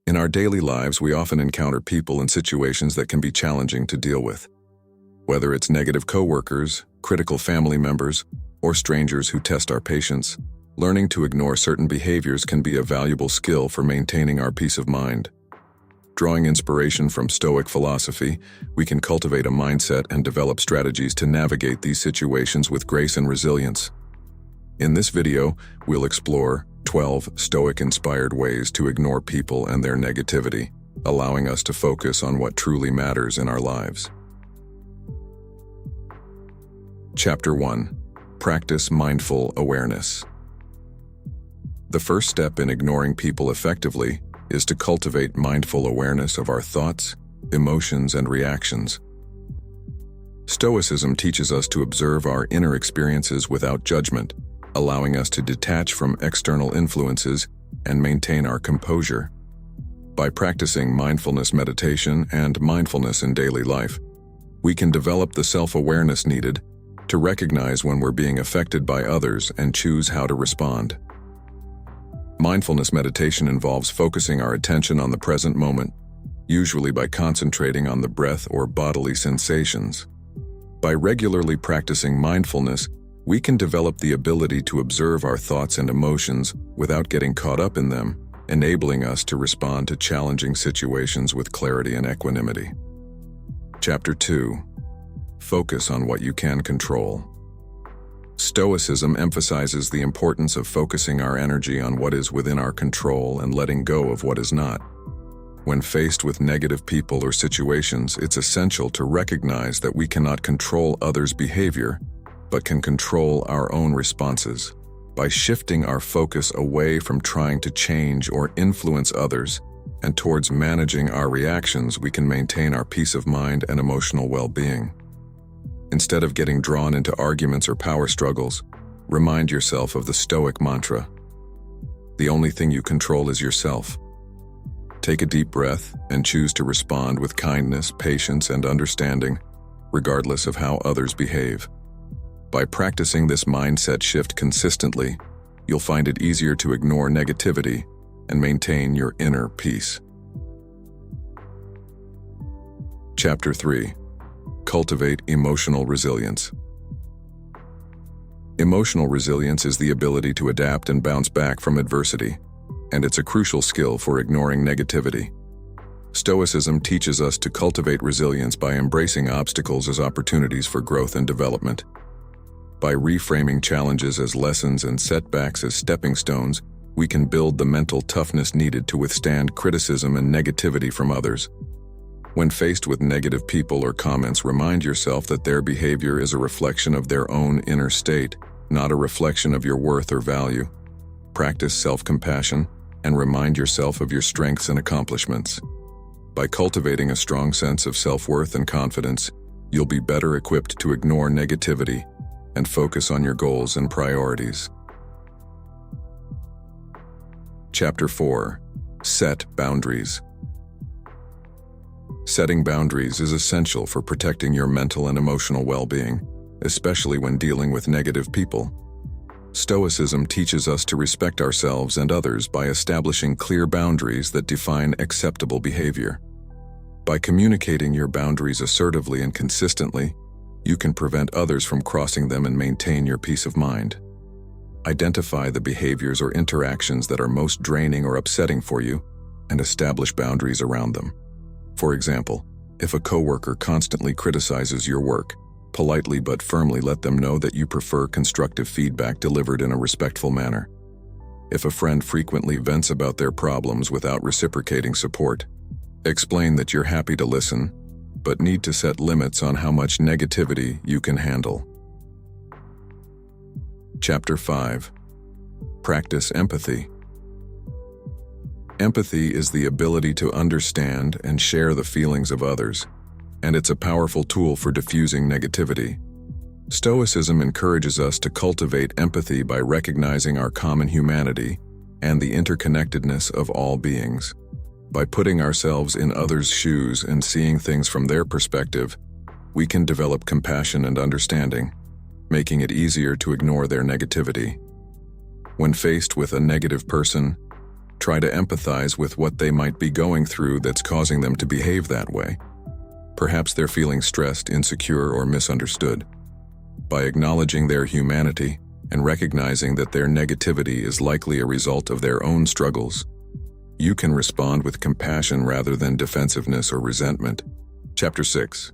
In our daily lives, we often encounter people and situations that can be challenging to deal with. Whether it's negative coworkers, critical family members, or strangers who test our patience, learning to ignore certain behaviors can be a valuable skill for maintaining our peace of mind. Drawing inspiration from Stoic philosophy, we can cultivate a mindset and develop strategies to navigate these situations with grace and resilience. In this video, we'll explore 12 Stoic-inspired ways to ignore people and their negativity, allowing us to focus on what truly matters in our lives. Chapter 1. Practice mindful awareness. The first step in ignoring people effectively is to cultivate mindful awareness of our thoughts, emotions, and reactions. Stoicism teaches us to observe our inner experiences without judgment, allowing us to detach from external influences and maintain our composure. By practicing mindfulness meditation and mindfulness in daily life, we can develop the self-awareness needed to recognize when we're being affected by others and choose how to respond. Mindfulness meditation involves focusing our attention on the present moment, usually by concentrating on the breath or bodily sensations. By regularly practicing mindfulness, we can develop the ability to observe our thoughts and emotions without getting caught up in them, enabling us to respond to challenging situations with clarity and equanimity. Chapter 2. Focus on what you can control. Stoicism emphasizes the importance of focusing our energy on what is within our control and letting go of what is not. When faced with negative people or situations, it's essential to recognize that we cannot control others' behavior, but can control our own responses. By shifting our focus away from trying to change or influence others and towards managing our reactions, we can maintain our peace of mind and emotional well-being. Instead of getting drawn into arguments or power struggles, remind yourself of the Stoic mantra: the only thing you control is yourself. Take a deep breath and choose to respond with kindness, patience, and understanding, regardless of how others behave. By practicing this mindset shift consistently, you'll find it easier to ignore negativity and maintain your inner peace. Chapter 3. Cultivate emotional resilience. Emotional resilience is the ability to adapt and bounce back from adversity, and it's a crucial skill for ignoring negativity. Stoicism teaches us to cultivate resilience by embracing obstacles as opportunities for growth and development. By reframing challenges as lessons and setbacks as stepping stones, we can build the mental toughness needed to withstand criticism and negativity from others. When faced with negative people or comments, remind yourself that their behavior is a reflection of their own inner state, not a reflection of your worth or value. Practice self-compassion and remind yourself of your strengths and accomplishments. By cultivating a strong sense of self-worth and confidence, you'll be better equipped to ignore negativity and focus on your goals and priorities. Chapter 4. Set boundaries. Setting boundaries is essential for protecting your mental and emotional well-being, especially when dealing with negative people. Stoicism teaches us to respect ourselves and others by establishing clear boundaries that define acceptable behavior. By communicating your boundaries assertively and consistently, you can prevent others from crossing them and maintain your peace of mind. Identify the behaviors or interactions that are most draining or upsetting for you and establish boundaries around them. For example, if a coworker constantly criticizes your work, politely but firmly let them know that you prefer constructive feedback delivered in a respectful manner. If a friend frequently vents about their problems without reciprocating support, explain that you're happy to listen, but need to set limits on how much negativity you can handle. Chapter 5. Practice empathy. Empathy is the ability to understand and share the feelings of others, and it's a powerful tool for diffusing negativity. Stoicism encourages us to cultivate empathy by recognizing our common humanity and the interconnectedness of all beings. By putting ourselves in others' shoes and seeing things from their perspective, we can develop compassion and understanding, making it easier to ignore their negativity. When faced with a negative person, Try to empathize with what they might be going through that's causing them to behave that way. Perhaps they're feeling stressed, insecure, or misunderstood. By acknowledging their humanity and recognizing that their negativity is likely a result of their own struggles, you can respond with compassion rather than defensiveness or resentment. Chapter 6.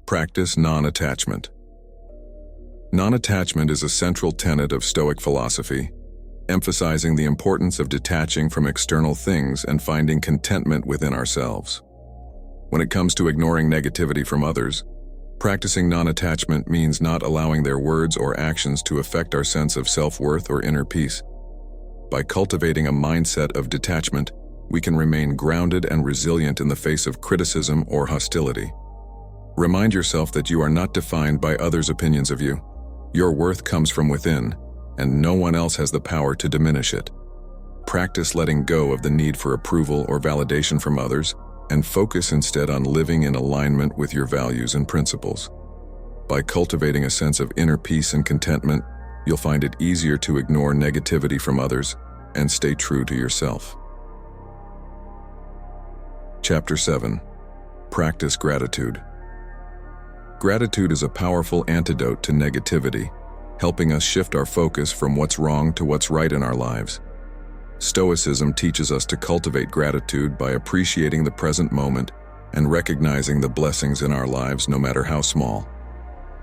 Practice non-attachment. Non-attachment is a central tenet of Stoic philosophy, emphasizing the importance of detaching from external things and finding contentment within ourselves. When it comes to ignoring negativity from others, practicing non-attachment means not allowing their words or actions to affect our sense of self-worth or inner peace. By cultivating a mindset of detachment, we can remain grounded and resilient in the face of criticism or hostility. Remind yourself that you are not defined by others' opinions of you. Your worth comes from within, and no one else has the power to diminish it. Practice letting go of the need for approval or validation from others, and focus instead on living in alignment with your values and principles. By cultivating a sense of inner peace and contentment, you'll find it easier to ignore negativity from others and stay true to yourself. Chapter 7. Practice gratitude. Gratitude is a powerful antidote to negativity, helping us shift our focus from what's wrong to what's right in our lives. Stoicism teaches us to cultivate gratitude by appreciating the present moment and recognizing the blessings in our lives, no matter how small.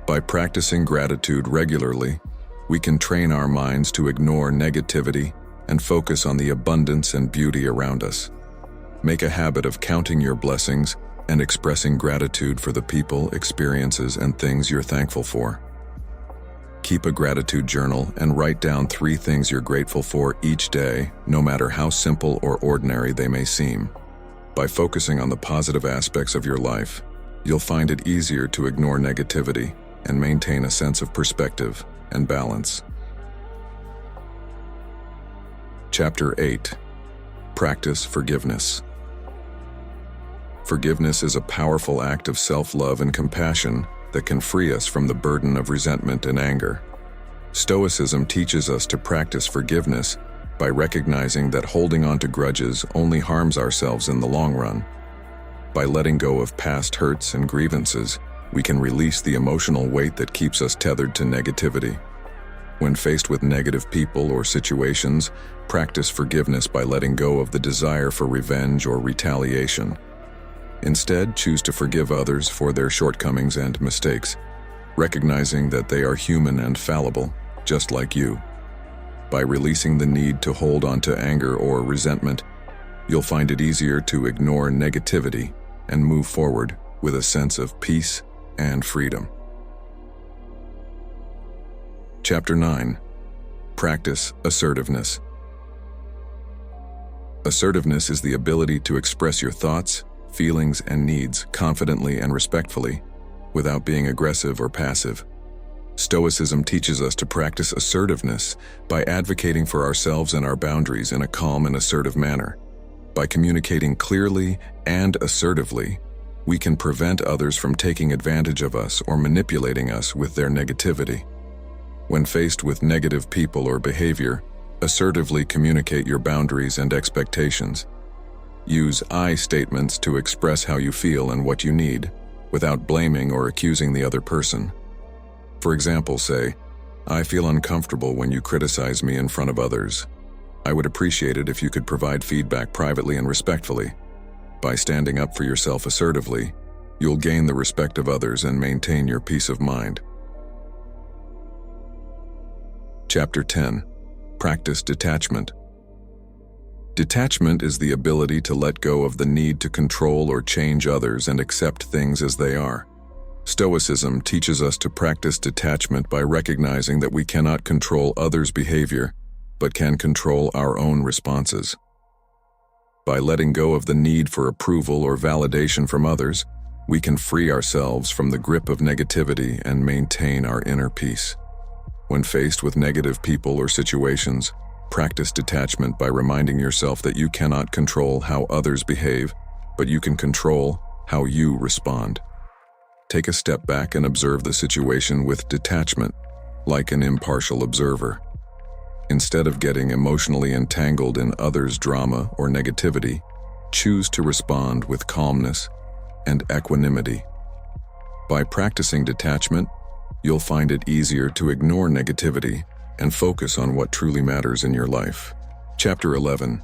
By practicing gratitude regularly, we can train our minds to ignore negativity and focus on the abundance and beauty around us. Make a habit of counting your blessings and expressing gratitude for the people, experiences, and things you're thankful for. Keep a gratitude journal and write down 3 things you're grateful for each day, no matter how simple or ordinary they may seem. By focusing on the positive aspects of your life, you'll find it easier to ignore negativity and maintain a sense of perspective and balance. Chapter 8. Practice forgiveness. Forgiveness is a powerful act of self-love and compassion that can free us from the burden of resentment and anger. Stoicism teaches us to practice forgiveness by recognizing that holding on to grudges only harms ourselves in the long run. By letting go of past hurts and grievances, we can release the emotional weight that keeps us tethered to negativity. When faced with negative people or situations, practice forgiveness by letting go of the desire for revenge or retaliation. Instead, choose to forgive others for their shortcomings and mistakes, recognizing that they are human and fallible, just like you. By releasing the need to hold on to anger or resentment, you'll find it easier to ignore negativity and move forward with a sense of peace and freedom. Chapter 9. Practice assertiveness. Assertiveness is the ability to express your thoughts, feelings, and needs confidently and respectfully, without being aggressive or passive. Stoicism teaches us to practice assertiveness by advocating for ourselves and our boundaries in a calm and assertive manner. By communicating clearly and assertively, we can prevent others from taking advantage of us or manipulating us with their negativity. When faced with negative people or behavior, assertively communicate your boundaries and expectations. Use I statements to express how you feel and what you need, without blaming or accusing the other person. For example, say, "I feel uncomfortable when you criticize me in front of others. I would appreciate it if you could provide feedback privately and respectfully." By standing up for yourself assertively, you'll gain the respect of others and maintain your peace of mind. Chapter 10. Practice detachment. Detachment is the ability to let go of the need to control or change others and accept things as they are. Stoicism teaches us to practice detachment by recognizing that we cannot control others' behavior, but can control our own responses. By letting go of the need for approval or validation from others, we can free ourselves from the grip of negativity and maintain our inner peace. When faced with negative people or situations, practice detachment by reminding yourself that you cannot control how others behave, but you can control how you respond. Take a step back and observe the situation with detachment, like an impartial observer. Instead of getting emotionally entangled in others' drama or negativity, choose to respond with calmness and equanimity. By practicing detachment, you'll find it easier to ignore negativity and focus on what truly matters in your life. Chapter 11.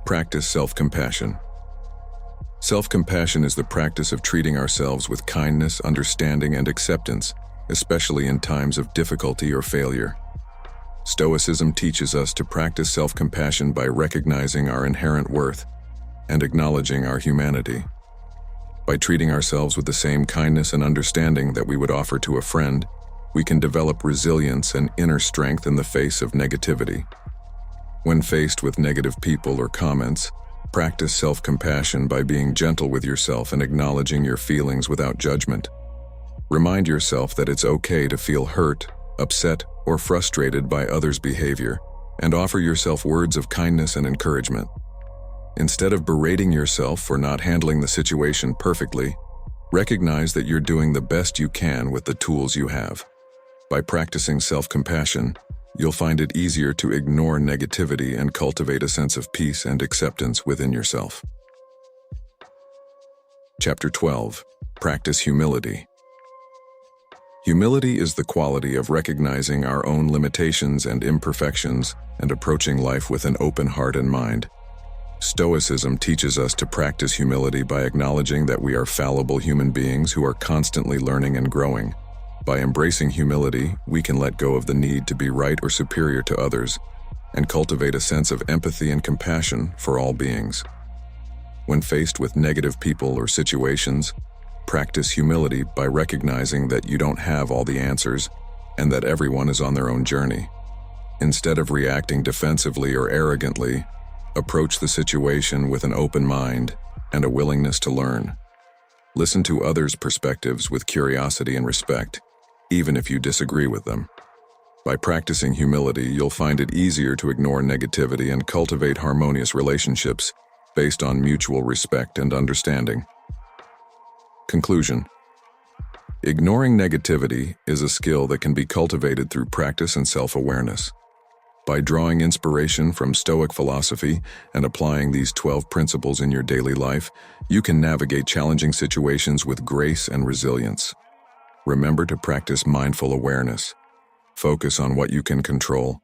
Practice self-compassion. Self-compassion is the practice of treating ourselves with kindness, understanding, and acceptance, especially in times of difficulty or failure. Stoicism teaches us to practice self-compassion by recognizing our inherent worth and acknowledging our humanity. By treating ourselves with the same kindness and understanding that we would offer to a friend, we can develop resilience and inner strength in the face of negativity. When faced with negative people or comments, practice self-compassion by being gentle with yourself and acknowledging your feelings without judgment. Remind yourself that it's okay to feel hurt, upset, or frustrated by others' behavior, and offer yourself words of kindness and encouragement. Instead of berating yourself for not handling the situation perfectly, recognize that you're doing the best you can with the tools you have. By practicing self-compassion, you'll find it easier to ignore negativity and cultivate a sense of peace and acceptance within yourself. Chapter 12. Practice humility. Humility is the quality of recognizing our own limitations and imperfections and approaching life with an open heart and mind. Stoicism teaches us to practice humility by acknowledging that we are fallible human beings who are constantly learning and growing. By embracing humility, we can let go of the need to be right or superior to others and cultivate a sense of empathy and compassion for all beings. When faced with negative people or situations, practice humility by recognizing that you don't have all the answers and that everyone is on their own journey. Instead of reacting defensively or arrogantly, approach the situation with an open mind and a willingness to learn. Listen to others' perspectives with curiosity and respect, even if you disagree with them. By practicing humility, you'll find it easier to ignore negativity and cultivate harmonious relationships based on mutual respect and understanding. Conclusion. Ignoring negativity is a skill that can be cultivated through practice and self-awareness. By drawing inspiration from Stoic philosophy and applying these 12 principles in your daily life, you can navigate challenging situations with grace and resilience. Remember to practice mindful awareness. Focus on what you can control.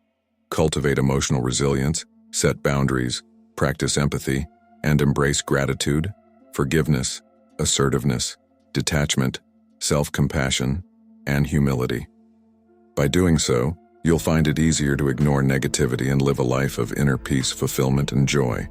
Cultivate emotional resilience, set boundaries, practice empathy, and embrace gratitude, forgiveness, assertiveness, detachment, self-compassion, and humility. By doing so, you'll find it easier to ignore negativity and live a life of inner peace, fulfillment, and joy.